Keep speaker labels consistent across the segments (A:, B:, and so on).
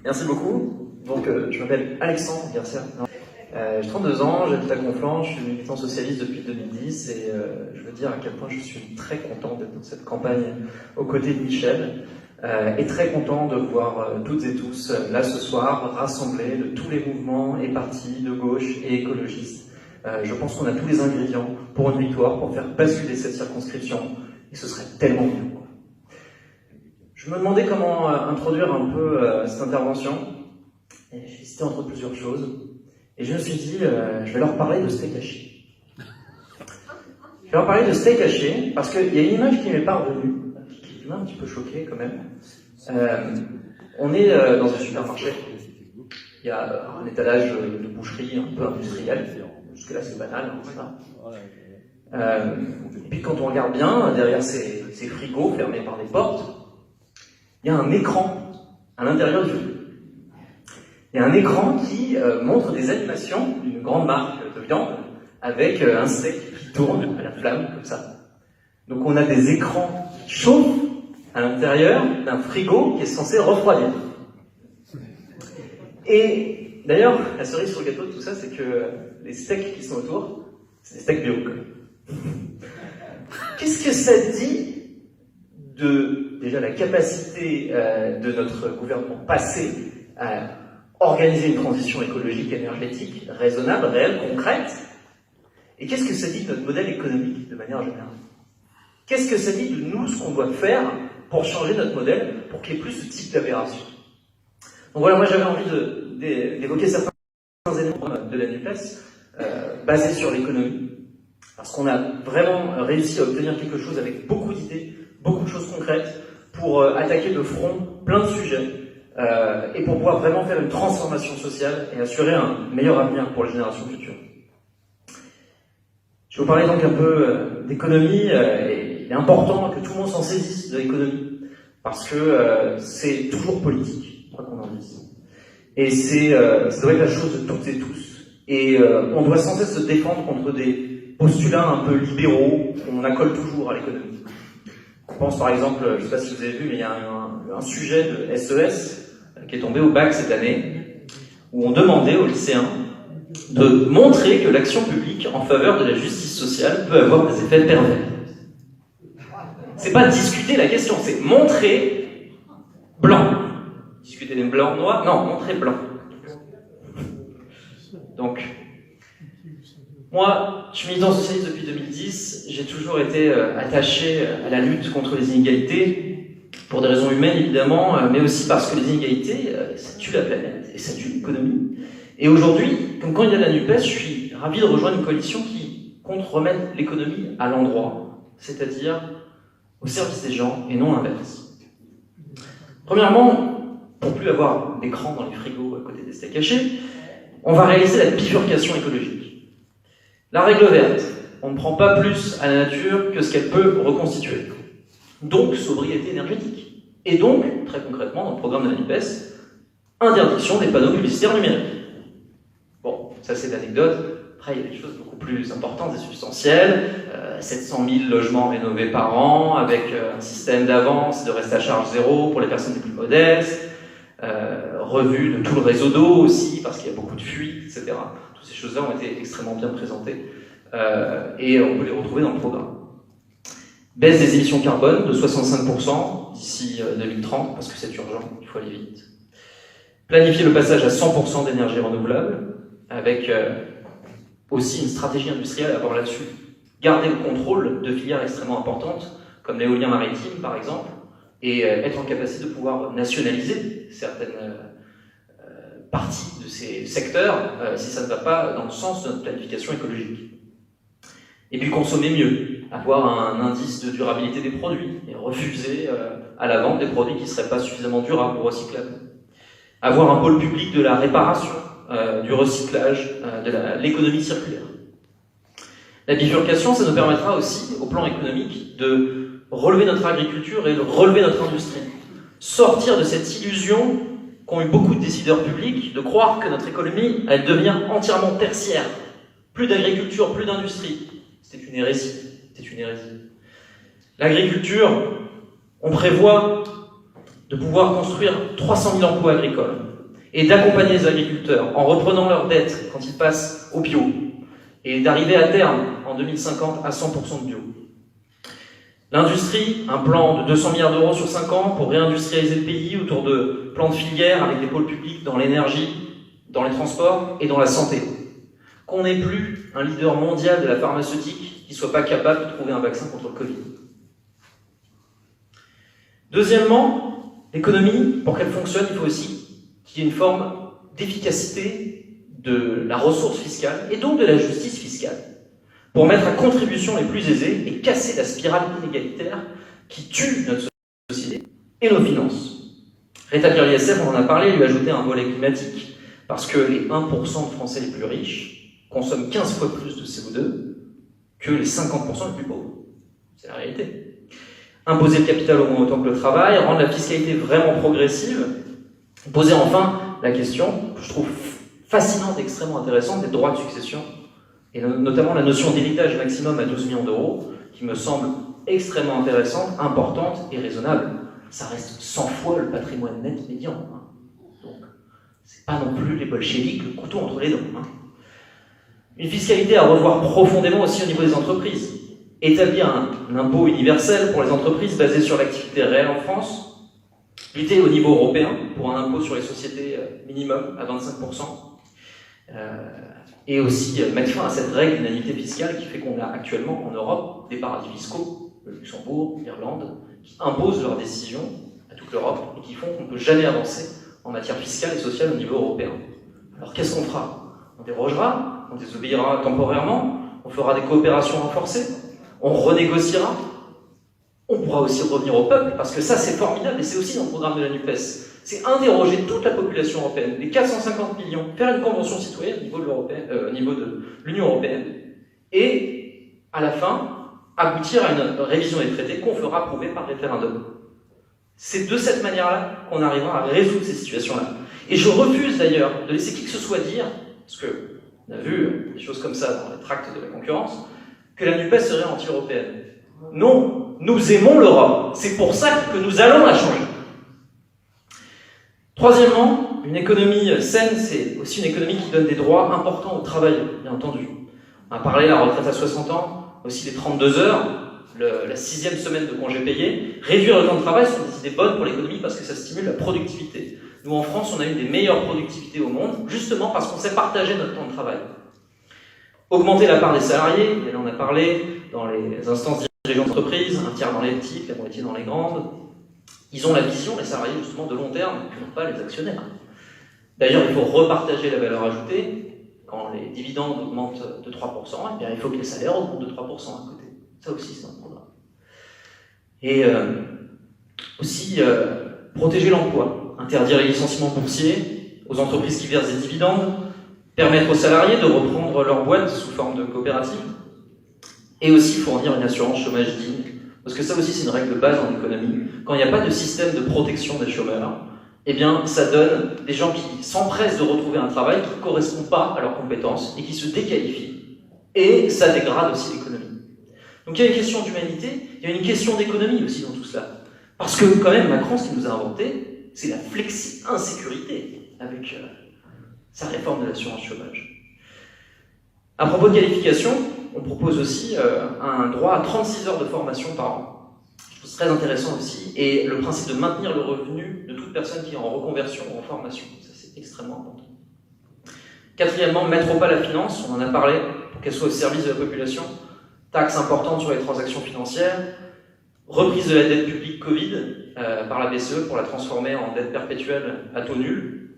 A: Merci beaucoup. Donc, je m'appelle Alexandre Garcia. J'ai 32 ans, j'habite à Conflans, je suis militant socialiste depuis 2010 et je veux dire à quel point je suis très content d'être dans cette campagne aux côtés de Michel et très content de voir toutes et tous là ce soir rassemblés de tous les mouvements et partis de gauche et écologistes. Je pense qu'on a tous les ingrédients pour une victoire, pour faire basculer cette circonscription et ce serait tellement mieux. Je me demandais comment introduire un peu cette intervention et j'ai hésité entre plusieurs choses. Et je me suis dit, je vais leur parler de steak haché. Je vais leur parler de steak haché parce qu'il y a une image qui m'est parvenue, qui m'a un petit peu choqué quand même. On est dans un supermarché. Il y a un étalage de boucherie un peu industriel. Jusque-là, c'est banal, ça. Et puis quand on regarde bien, derrière ces frigos fermés par des portes, il y a un écran à l'intérieur du frigo. Il y a un écran qui montre des animations d'une grande marque de viande avec un steak qui tourne à la flamme, comme ça. Donc on a des écrans qui chauffent à l'intérieur d'un frigo qui est censé refroidir. Et d'ailleurs, la cerise sur le gâteau de tout ça, c'est que les steaks qui sont autour, c'est des steaks bio. Qu'est-ce que ça dit de, déjà, la capacité de notre gouvernement passé à organiser une transition écologique, énergétique, raisonnable, réelle, concrète? Et qu'est-ce que ça dit de notre modèle économique de manière générale? Qu'est-ce que ça dit de nous, ce qu'on doit faire pour changer notre modèle, pour qu'il n'y ait plus ce type d'aberration? Donc voilà, moi j'avais envie d'évoquer certains éléments de la NUPES basés sur l'économie, parce qu'on a vraiment réussi à obtenir quelque chose avec beaucoup d'idées, beaucoup de choses concrètes, pour attaquer de front plein de sujets, et pour pouvoir vraiment faire une transformation sociale et assurer un meilleur avenir pour les générations futures. Je vais vous parler donc un peu d'économie, et il est important que tout le monde s'en saisisse de l'économie, parce que c'est toujours politique, quoi qu'on en dise. Et ça doit être la chose de toutes et tous. Et on doit sans cesse se défendre contre des postulats un peu libéraux qu'on accole toujours à l'économie. Je pense par exemple, je ne sais pas si vous avez vu, mais il y a un sujet de SES qui est tombé au bac cette année, où on demandait aux lycéens de montrer que l'action publique en faveur de la justice sociale peut avoir des effets pervers. C'est pas discuter la question, c'est montrer blanc. Discuter des blancs, noirs, non, montrer blanc. Donc, moi, je suis militant socialiste depuis 2010, j'ai toujours été attaché à la lutte contre les inégalités, pour des raisons humaines évidemment, mais aussi parce que les inégalités, ça tue la planète et ça tue l'économie. Et aujourd'hui, comme candidat de la NUPES, je suis ravi de rejoindre une coalition qui compte remettre l'économie à l'endroit, c'est-à-dire au service des gens et non l'inverse. Premièrement, pour plus avoir d'écran dans les frigos à côté des steaks hachés, on va réaliser la bifurcation écologique. La règle verte, on ne prend pas plus à la nature que ce qu'elle peut reconstituer. Donc, sobriété énergétique. Et donc, très concrètement, dans le programme de la NUPES, interdiction des panneaux publicitaires numériques. Bon, ça c'est l'anecdote. Après, il y a des choses beaucoup plus importantes et substantielles. 700 000 logements rénovés par an, avec un système d'avance, de reste à charge zéro pour les personnes les plus modestes, revue de tout le réseau d'eau aussi, parce qu'il y a beaucoup de fuites, etc. Toutes ces choses-là ont été extrêmement bien présentées, et on peut les retrouver dans le programme. Baisse des émissions carbone de 65% d'ici 2030, parce que c'est urgent, il faut aller vite. Planifier le passage à 100% d'énergie renouvelable, avec aussi une stratégie industrielle à avoir là-dessus. Garder le contrôle de filières extrêmement importantes, comme l'éolien maritime par exemple, et être en capacité de pouvoir nationaliser certaines parties de ces secteurs si ça ne va pas dans le sens de notre planification écologique. Et puis consommer mieux, avoir un indice de durabilité des produits et refuser à la vente des produits qui ne seraient pas suffisamment durables ou recyclables. Avoir un pôle public de la réparation, du recyclage, de l'économie circulaire. La bifurcation, ça nous permettra aussi, au plan économique, de relever notre agriculture et de relever notre industrie. Sortir de cette illusion qu'ont eu beaucoup de décideurs publics de croire que notre économie allait devenir entièrement tertiaire. Plus d'agriculture, plus d'industrie. C'était une hérésie. C'était une hérésie. L'agriculture, on prévoit de pouvoir construire 300 000 emplois agricoles et d'accompagner les agriculteurs en reprenant leurs dettes quand ils passent au bio et d'arriver à terme, en 2050, à 100% de bio. L'industrie, un plan de 200 milliards d'euros sur 5 ans pour réindustrialiser le pays autour de plans de filière avec des pôles publics dans l'énergie, dans les transports et dans la santé. Qu'on n'ait plus un leader mondial de la pharmaceutique qui ne soit pas capable de trouver un vaccin contre le Covid. Deuxièmement, l'économie, pour qu'elle fonctionne, il faut aussi qu'il y ait une forme d'efficacité de la ressource fiscale et donc de la justice fiscale pour mettre à contribution les plus aisés et casser la spirale inégalitaire qui tue notre société et nos finances. Rétablir l'ISF, on en a parlé, lui ajouter un volet climatique parce que les 1% de Français les plus riches consomment 15 fois plus de CO2 que les 50% les plus pauvres. C'est la réalité. Imposer le capital au moins autant que le travail, rendre la fiscalité vraiment progressive, poser enfin la question, que je trouve fascinante et extrêmement intéressante, des droits de succession, et notamment la notion d'héritage maximum à 12 millions d'euros, qui me semble extrêmement intéressante, importante et raisonnable. Ça reste 100 fois le patrimoine net médian. Hein. Donc, c'est pas non plus les bolcheviks, le couteau entre les dents. Hein. Une fiscalité à revoir profondément aussi au niveau des entreprises. Établir un impôt universel pour les entreprises basé sur l'activité réelle en France. Lutter au niveau européen pour un impôt sur les sociétés minimum à 25%. Et aussi mettre fin à cette règle d'unanimité fiscale qui fait qu'on a actuellement en Europe des paradis fiscaux, le Luxembourg, l'Irlande, qui imposent leurs décisions à toute l'Europe et qui font qu'on ne peut jamais avancer en matière fiscale et sociale au niveau européen. Alors qu'est-ce qu'on fera? On dérogera? On désobéira temporairement? On fera des coopérations renforcées? On renégociera? On pourra aussi revenir au peuple, parce que ça c'est formidable et c'est aussi dans le programme de la NUPES. C'est interroger toute la population européenne, les 450 millions, faire une convention citoyenne au niveau de l'Union européenne, et à la fin, aboutir à une révision des traités qu'on fera approuver par référendum. C'est de cette manière-là qu'on arrivera à résoudre ces situations-là. Et je refuse d'ailleurs de laisser qui que ce soit dire, parce qu'on a vu des choses comme ça dans les tracts de la concurrence, que la NUPES serait anti-européenne. Non, nous aimons l'Europe. C'est pour ça que nous allons la changer. Troisièmement, une économie saine, c'est aussi une économie qui donne des droits importants au travail, bien entendu. On a parlé de la retraite à 60 ans, aussi les 32 heures, la 6e semaine de congé payé. Réduire le temps de travail sont des idées bonnes pour l'économie parce que ça stimule la productivité. Nous, en France, on a une des meilleures productivités au monde, justement parce qu'on sait partager notre temps de travail. Augmenter la part des salariés, et là on a parlé dans les instances dirigeantes d'entreprise, un tiers dans les petites, la moitié dans les grandes. Ils ont la vision, les salariés, justement, de long terme, que n'ont pas les actionnaires. D'ailleurs, il faut repartager la valeur ajoutée. Quand les dividendes augmentent de 3%, eh bien, il faut que les salaires augmentent de 3% à côté. Ça aussi, c'est un programme. Et aussi, protéger l'emploi. Interdire les licenciements boursiers aux entreprises qui versent des dividendes. Permettre aux salariés de reprendre leur boîte sous forme de coopérative. Et aussi fournir une assurance chômage digne. Parce que ça aussi, c'est une règle de base en économie. Quand il n'y a pas de système de protection des chômeurs, eh bien, ça donne des gens qui s'empressent de retrouver un travail qui ne correspond pas à leurs compétences et qui se déqualifient. Et ça dégrade aussi l'économie. Donc il y a une question d'humanité, il y a une question d'économie aussi dans tout cela. Parce que quand même, Macron, ce qu'il nous a inventé, c'est la flexi-insécurité avec sa réforme de l'assurance chômage. À propos de qualification, on propose aussi un droit à 36 heures de formation par an. Je trouve très intéressant aussi. Et le principe de maintenir le revenu de toute personne qui est en reconversion ou en formation. Ça, c'est extrêmement important. Quatrièmement, mettre au pas la finance. On en a parlé pour qu'elle soit au service de la population. Taxe importante sur les transactions financières. Reprise de la dette publique Covid par la BCE pour la transformer en dette perpétuelle à taux nul.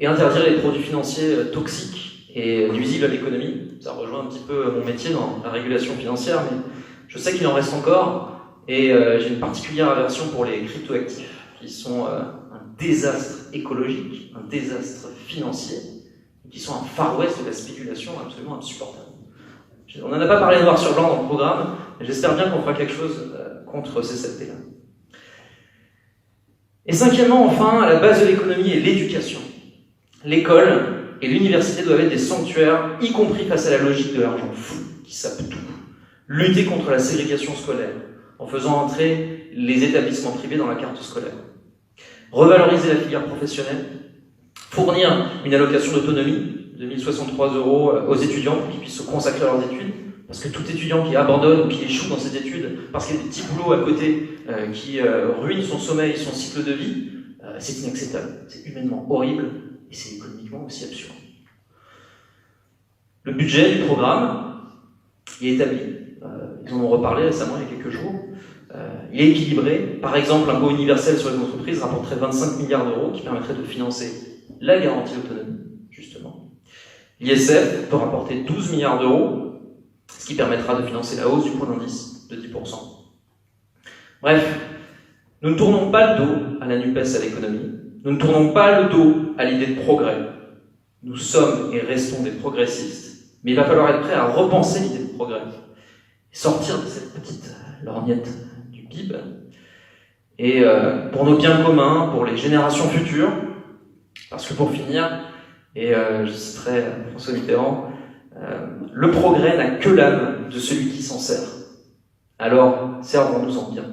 A: Et interdire les produits financiers toxiques et nuisibles à l'économie. Ça rejoint un petit peu mon métier dans la régulation financière, mais je sais qu'il en reste encore. Et j'ai une particulière aversion pour les cryptoactifs, qui sont un désastre écologique, un désastre financier, qui sont un Far West de la spéculation absolument insupportable. On n'en a pas parlé noir sur blanc dans le programme, mais j'espère bien qu'on fera quelque chose contre ces CFT-là. Et cinquièmement, enfin, à la base de l'économie est l'éducation. L'école et l'université doivent être des sanctuaires, y compris face à la logique de l'argent fou, qui sape tout. Lutter contre la ségrégation scolaire. en faisant entrer les établissements privés dans la carte scolaire. Revaloriser la filière professionnelle, fournir une allocation d'autonomie de 1 063 € aux étudiants pour qu'ils puissent se consacrer à leurs études, parce que tout étudiant qui abandonne ou qui échoue dans ses études parce qu'il y a des petits boulots à côté qui ruinent son sommeil, son cycle de vie, c'est inacceptable, c'est humainement horrible et c'est économiquement aussi absurde. Le budget du programme est établi, ils en ont reparlé récemment il y a quelques jours, il est équilibré. Par exemple, l'impôt universel sur les entreprises rapporterait 25 milliards d'euros qui permettrait de financer la garantie d'autonomie, justement. L'ISF peut rapporter 12 milliards d'euros, ce qui permettra de financer la hausse du point d'indice de 10%. Bref, nous ne tournons pas le dos à la NUPES et à l'économie, nous ne tournons pas le dos à l'idée de progrès. Nous sommes et restons des progressistes, mais il va falloir être prêt à repenser l'idée de progrès, sortir de cette petite lorgnette du PIB, et pour nos biens communs, pour les générations futures, parce que pour finir, et je citerai François Mitterrand, le progrès n'a que l'âme de celui qui s'en sert. Alors, servons-nous-en bien.